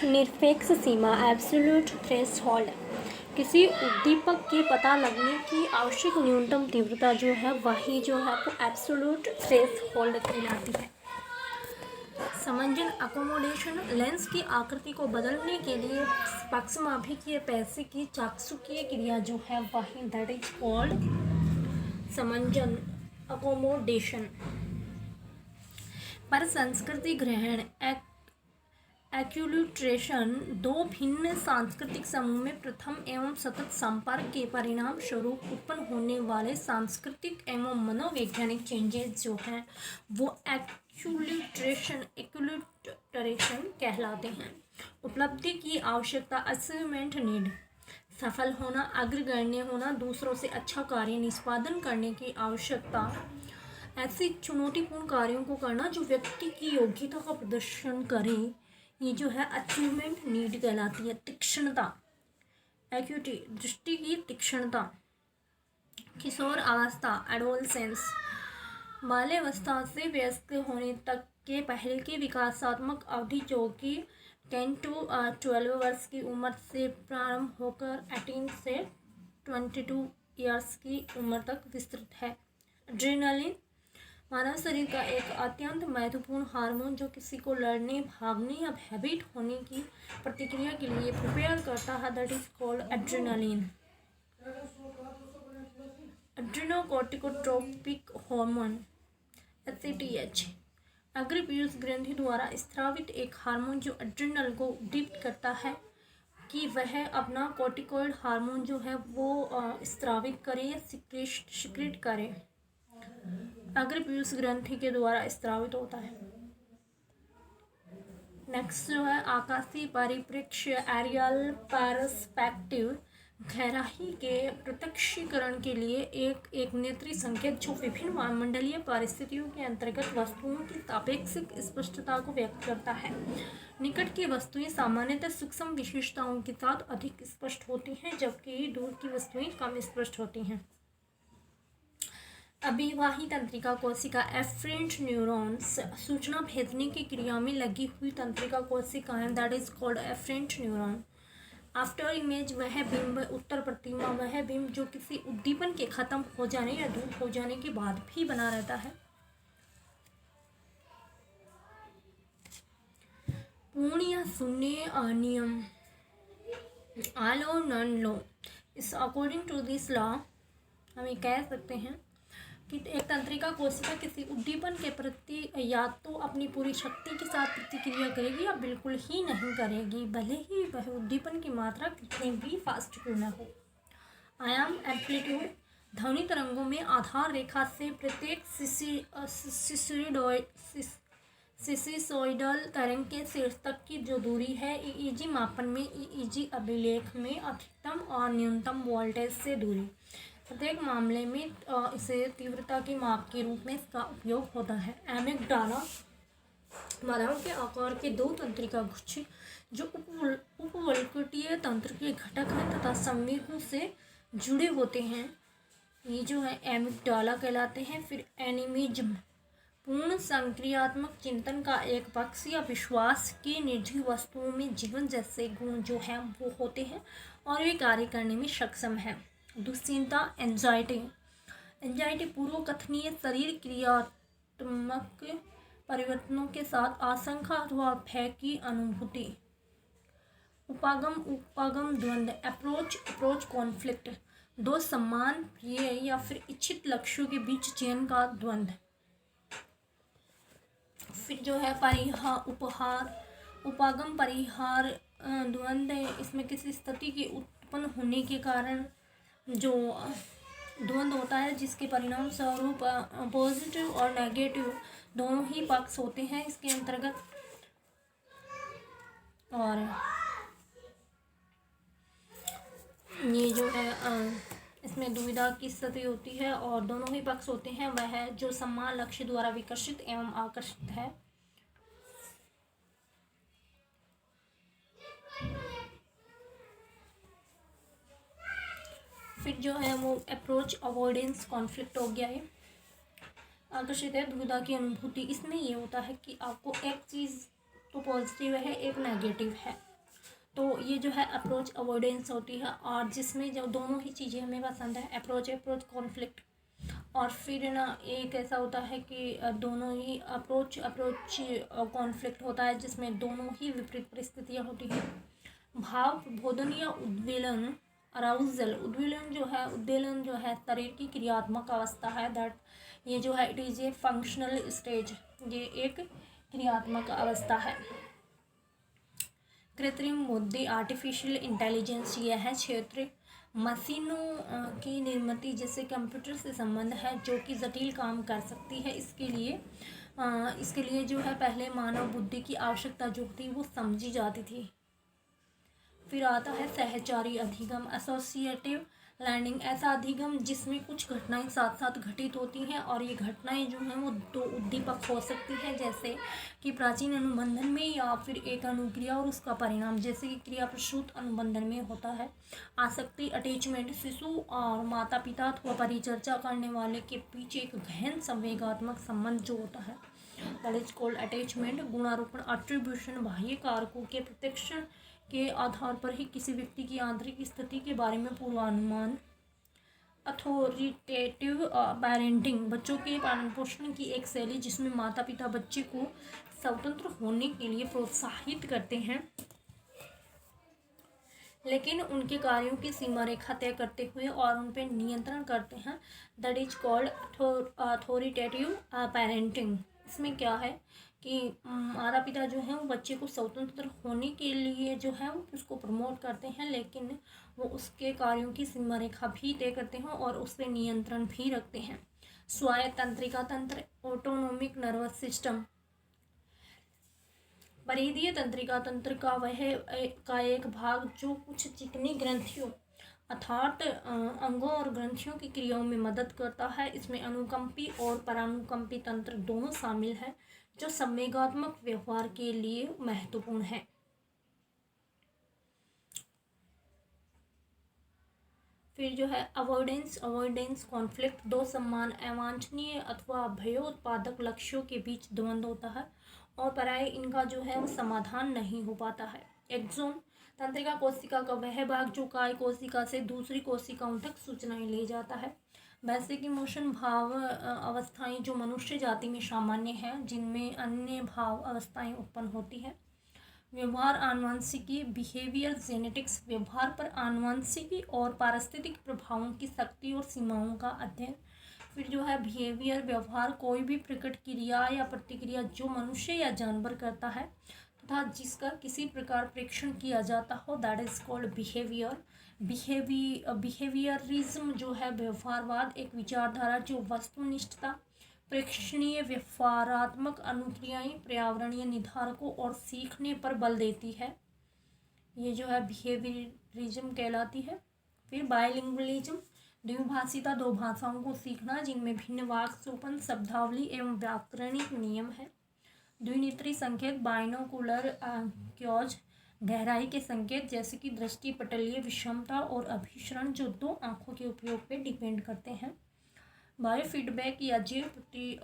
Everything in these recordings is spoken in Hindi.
निरपेक्ष सीमा एब्सोल्यूट थ्रेशोल्ड किसी उद्दीपक के पता लगने की आवश्यक न्यूनतम तीव्रता जो है वही जो है वो एब्सोल्यूट थ्रेशोल्ड कहलाती है। समंजन अकोमोडेशन लेंस की आकृति को बदलने के लिए पक्षमाभिकीय पैसे की चाक्षुषीय क्रिया जो है वही दैट इज कॉल्ड समंजन अकोमोडेशन। पर संस्कृति ग्रहण एक्यूल्यूट्रेशन दो भिन्न सांस्कृतिक समूह में प्रथम एवं सतत संपर्क के परिणाम स्वरूप उत्पन्न होने वाले सांस्कृतिक एवं मनोवैज्ञानिक चेंजेस जो हैं वो एक्यूल्यूट्रेशन कहलाते हैं। उपलब्धि की आवश्यकता अचीवमेंट नीड सफल होना, अग्रगण्य होना, दूसरों से अच्छा कार्य निष्पादन करने की आवश्यकता, ऐसे चुनौतीपूर्ण कार्यों को करना जो व्यक्ति की योग्यता का प्रदर्शन करे, ये जो है अचीवमेंट नीड कहलाती है। तीक्ष्णता एक्यूटी दृष्टि की तीक्ष्णता। किशोर अवस्था एडोलसेंस बाल्यावस्था से वयस्क होने तक के पहले की विकासात्मक अवधि जो कि 10 to 12 वर्ष की उम्र से प्रारंभ होकर 18 से 22 ईयर्स की उम्र तक विस्तृत है। एड्रेनालिन मानव शरीर का एक अत्यंत महत्वपूर्ण हार्मोन जो किसी को लड़ने, भागने या भयभीत होने की प्रतिक्रिया के लिए प्रिपेयर करता है that is called adrenaline. Adrenocorticotropic hormone ACTH अग्रपीयूष ग्रंथि द्वारा स्रावित एक हार्मोन जो एड्रेनल को उद्दीपित करता है कि वह अपना कोर्टिकोइड हार्मोन जो है वो स्रावित करे या सिक्रेट करे। अग्रपीयूष ग्रंथि के द्वारा स्रावित होता है। नेक्स्ट जो है आकाशीय परिप्रेक्ष्य एरियल पर्सपेक्टिव गहराई के प्रत्यक्षीकरण के लिए एक नेत्री संकेत जो विभिन्न वायुमंडलीय परिस्थितियों के अंतर्गत वस्तुओं की सापेक्षिक स्पष्टता को व्यक्त करता है। निकट की वस्तुएं सामान्यतः सूक्ष्म विशेषताओं के साथ अधिक स्पष्ट होती हैं जबकि दूर की वस्तुएं कम स्पष्ट होती हैं। अभिवाही तंत्रिका कोशिका एफरेंट न्यूरॉन्स सूचना भेजने की क्रिया में लगी हुई तंत्रिका कोशिकाएं that is called afferent neuron. After image वह बिंब, उत्तर प्रतिमा वह बिंब जो किसी उद्दीपन के खत्म हो जाने या दूर हो जाने के बाद भी बना रहता है। पूर्ण या शून्य अनियम आलो नॉन लो इस अकॉर्डिंग टू दिस लॉ हम कह सकते हैं कि एक तंत्रिका कोशिका किसी उद्दीपन के प्रति या तो अपनी पूरी शक्ति के साथ प्रतिक्रिया करेगी या बिल्कुल ही नहीं करेगी, भले ही वह उद्दीपन की मात्रा कितनी भी फास्ट क्यों न हो। आयाम एम्पलीट्यूड ध्वनि तरंगों में आधार रेखा से प्रत्येक सिसिसोइडल तरंग के शीर्ष तक की जो दूरी है ईईजी मापन में ईईजी अभिलेख में अधिकतम और न्यूनतम वोल्टेज से दूरी। प्रत्येक मामले में इसे तीव्रता के माप के रूप में इसका उपयोग होता है। एमिगडाला बादाम के आकार के दो तंत्रिका गुच्छ जो उपवल्कटीय तंत्र के घटक हैं तथा संवेगों से जुड़े होते हैं, ये जो है एमिगडाला कहलाते हैं। फिर एनिमिज्म पूर्ण संक्रियात्मक चिंतन का एक पक्ष या विश्वास की निर्जीव वस्तुओं में जीवन जैसे गुण जो हैं वो होते हैं और वे कार्य करने में सक्षम है। दुश्चिंता एंजाइटी पूर्व कथनीय शरीर क्रियात्मक परिवर्तनों के साथ आशंका अथवा भय की अनुभूति। उपागम द्वंद्व अप्रोच कॉन्फ्लिक्ट दो समान प्रिय या फिर इच्छित लक्ष्यों के बीच चयन का द्वंद्व। फिर जो है उपागम परिहार द्वंद्व इसमें किसी स्थिति के उत्पन्न होने के कारण जो द्वंद्व होता है जिसके परिणाम स्वरूप पॉजिटिव और नेगेटिव दोनों ही पक्ष होते हैं इसके अंतर्गत। और ये जो है इसमें दुविधा की स्थिति होती है और दोनों ही पक्ष होते हैं वह जो समान लक्ष्य द्वारा विकसित एवं आकर्षित है। फिर जो है वो अप्रोच अवॉइडेंस कॉन्फ्लिक्ट हो गया है। आकर्षित है दुविधा की अनुभूति। इसमें ये होता है कि आपको एक चीज़ तो पॉजिटिव है एक नेगेटिव है, तो ये जो है अप्रोच अवॉइडेंस होती है, और जिसमें जो दोनों ही चीज़ें हमें पसंद है, अप्रोच कॉन्फ्लिक्ट। और फिर ना एक ऐसा होता है कि दोनों ही अप्रोच कॉन्फ्लिक्ट होता है जिसमें दोनों ही विपरीत परिस्थितियाँ होती हैं। भाव प्रबोधन या उद्वेलन, अराउजल, उद्वेलन जो है शरीर की क्रियात्मक अवस्था है। दैट ये जो है it is a functional stage, ये एक क्रियात्मक अवस्था है। कृत्रिम बुद्धि, आर्टिफिशियल इंटेलिजेंस, यह है क्षेत्र मशीनों की निर्मित जैसे कंप्यूटर से संबंध है जो कि जटिल काम कर सकती है। इसके लिए जो है पहले मानव बुद्धि की आवश्यकता जो थी वो समझी जाती थी। फिर आता है सहचारी अधिगम, एसोसिएटिव लर्निंग, ऐसा अधिगम जिसमें कुछ घटनाएं साथ साथ घटित होती हैं, और ये घटनाएं जो हैं वो दो उद्दीपक हो सकती है, जैसे कि प्राचीन अनुबंधन में, या फिर एक अनुक्रिया और उसका परिणाम, जैसे कि क्रिया प्रसूत अनुबंधन में होता है। आसक्ति, अटैचमेंट, शिशु और माता पिता अथवा परिचर्चा करने वाले के पीछे एक गहन संवेगात्मक संबंध जो होता है, दैट इज कॉल्ड अटैचमेंट। गुणारोपण, अट्रीब्यूशन, बाह्य कारकों के प्रत्यक्ष के आधार पर ही किसी व्यक्ति की आंतरिक स्थिति के बारे में पूर्वानुमान। अथॉरिटेटिव पेरेंटिंग, बच्चों के पालन पोषण की एक शैली जिसमें माता पिता बच्चे को स्वतंत्र होने के लिए प्रोत्साहित करते हैं, लेकिन उनके कार्यों की सीमा रेखा तय करते हुए और उन पर नियंत्रण करते हैं। That is called authoritative parenting. इसमें क्या है कि माता पिता जो है वो बच्चे को स्वतंत्र होने के लिए जो है वो उसको प्रमोट करते हैं, लेकिन वो उसके कार्यों की सीमा रेखा भी तय करते हैं और उस पर नियंत्रण भी रखते हैं। स्वायत्त तंत्रिका तंत्र, ऑटोनोमिक नर्वस सिस्टम, परिधीय तंत्रिका तंत्र का एक भाग जो कुछ चिकनी ग्रंथियों अर्थात अंगों और ग्रंथियों की क्रियाओं में मदद करता है। इसमें अनुकंपी और परानुकंपी तंत्र दोनों शामिल हैं जो संवेगात्मक व्यवहार के लिए महत्वपूर्ण है। फिर जो है अवॉइडेंस कॉन्फ्लिक्ट, दो समान अवांछनीय अथवा भयोत्पादक लक्ष्यों के बीच द्वंद्व होता है और प्राय इनका जो है वो समाधान नहीं हो पाता है। एक्सोन, तंत्रिका कोशिका का वह भाग जो काय कोशिका से दूसरी कोशिकाओं तक सूचनाएं ले जाता है। बेसिक इमोशन, भाव अवस्थाएं जो मनुष्य जाति में सामान्य हैं, जिनमें अन्य भाव अवस्थाएं उत्पन्न होती हैं। व्यवहार आनुवंशिकी, बिहेवियर जेनेटिक्स, व्यवहार पर आनुवंशिकी और पारिस्थितिक प्रभावों की शक्ति और सीमाओं का अध्ययन। फिर जो है बिहेवियर, व्यवहार कोई भी प्रकट क्रिया या प्रतिक्रिया जो मनुष्य या जानवर करता है तथा जिसका किसी प्रकार परीक्षण किया जाता हो, that is called behaviour. Behaviourism जो है व्यवहारवाद, एक विचारधारा जो वस्तुनिष्ठता, प्रेक्षणीय व्यवहारात्मक अनुक्रियाएं, पर्यावरणीय निर्धारकों और सीखने पर बल देती है। ये जो है बिहेवियरिज्म कहलाती है। फिर बायलिंगुअलिज्म, द्विभाषिता, दो भाषाओं को सीखना जिनमें भिन्न वाक् सोपन, शब्दावली एवं व्याकरणिक नियम है। द्विनेत्री संकेत, बाइनोकुलर क्योज, गहराई के संकेत जैसे कि दृष्टि पटलीय विषमता और अभिसरण जो दो आंखों के उपयोग पे डिपेंड करते हैं। बायोफीडबैक या जीव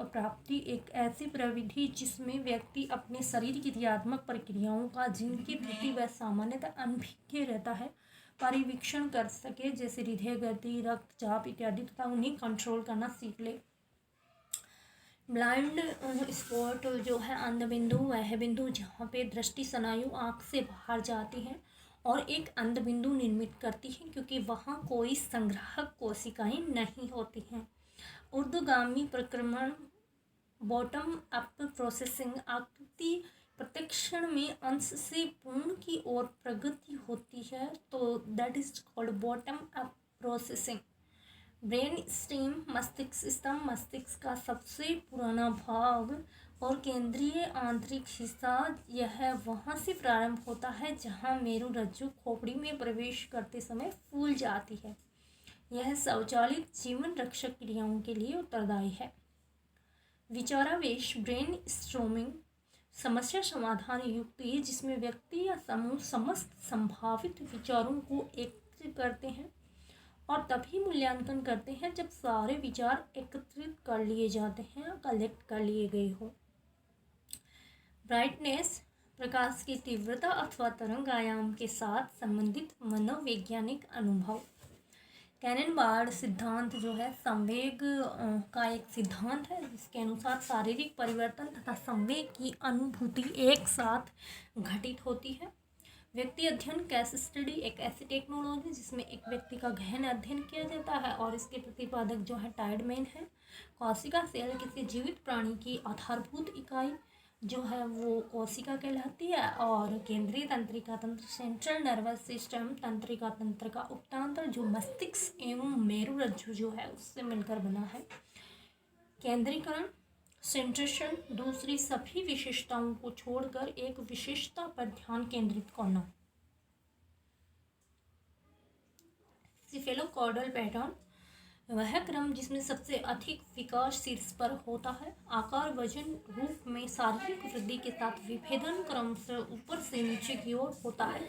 प्राप्ति, एक ऐसी प्रविधि जिसमें व्यक्ति अपने शरीर की क्रियात्मक प्रक्रियाओं का जिनके प्रति वह सामान्यतः अनभिज्ञ रहता है परिवीक्षण कर सके, जैसे हृदय गति, रक्तचाप इत्यादि, तथा उन्हें कंट्रोल करना सीख ले। ब्लाइंड स्पॉट जो है अंध बिंदु, वह बिंदु जहाँ पे दृष्टि स्नायु आँख से बाहर जाती है और एक अंध बिंदु निर्मित करती है क्योंकि वहाँ कोई संग्राहक कोशिकाएं नहीं होती हैं। ऊर्ध्वगामी प्रक्रमण, बॉटम अप प्रोसेसिंग, आकृति प्रत्यक्षण में अंश से पूर्ण की ओर प्रगति होती है, तो that is called bottom up processing. Brain stem, मस्तिष्क स्तंभ, मस्तिष्क का सबसे पुराना भाग और केंद्रीय आंतरिक हिस्सा, यह वहाँ से प्रारंभ होता है जहाँ मेरुरज्जु खोपड़ी में प्रवेश करते समय फूल जाती है। यह स्वचालित जीवन रक्षक क्रियाओं के लिए उत्तरदायी है। विचारावेश, ब्रेन स्ट्रोमिंग, समस्या समाधान युक्ति जिसमें व्यक्ति या समूह समस्त संभावित विचारों को एकत्रित करते हैं और तभी मूल्यांकन करते हैं जब सारे विचार एकत्रित कर लिए जाते हैं, कलेक्ट कर लिए गए हो। ब्राइटनेस, प्रकाश की तीव्रता अथवा तरंग आयाम के साथ संबंधित मनोवैज्ञानिक अनुभव। कैननबार्ड सिद्धांत जो है संवेग का एक सिद्धांत है, जिसके अनुसार शारीरिक परिवर्तन तथा संवेग की अनुभूति एक साथ घटित होती है। व्यक्ति अध्ययन केस स्टडी एक ऐसी टेक्नोलॉजी जिसमें एक व्यक्ति का गहन अध्ययन किया जाता है और इसके प्रतिपादक जो है टायर्डमैन है। कोशिका सेल किसी जीवित प्राणी की आधारभूत इकाई जो है वो कोशिका कहलाती है। और केंद्रीय तंत्रिका तंत्र सेंट्रल नर्वस सिस्टम तंत्रिका तंत्र का उपतंत्र जो मस्तिष्क एवं मेरुरज्जु जो है उससे मिलकर बना है। केंद्रीकरण सेंट्रेशन दूसरी सभी विशेषताओं को छोड़कर एक विशेषता पर ध्यान केंद्रित करना। सिफेलोकॉर्डल पैटर्न वह क्रम जिसमें सबसे अधिक विकास शीर्ष पर होता है। आकार वजन रूप में शारीरिक वृद्धि के साथ विभेदन क्रम से ऊपर से नीचे की ओर होता है।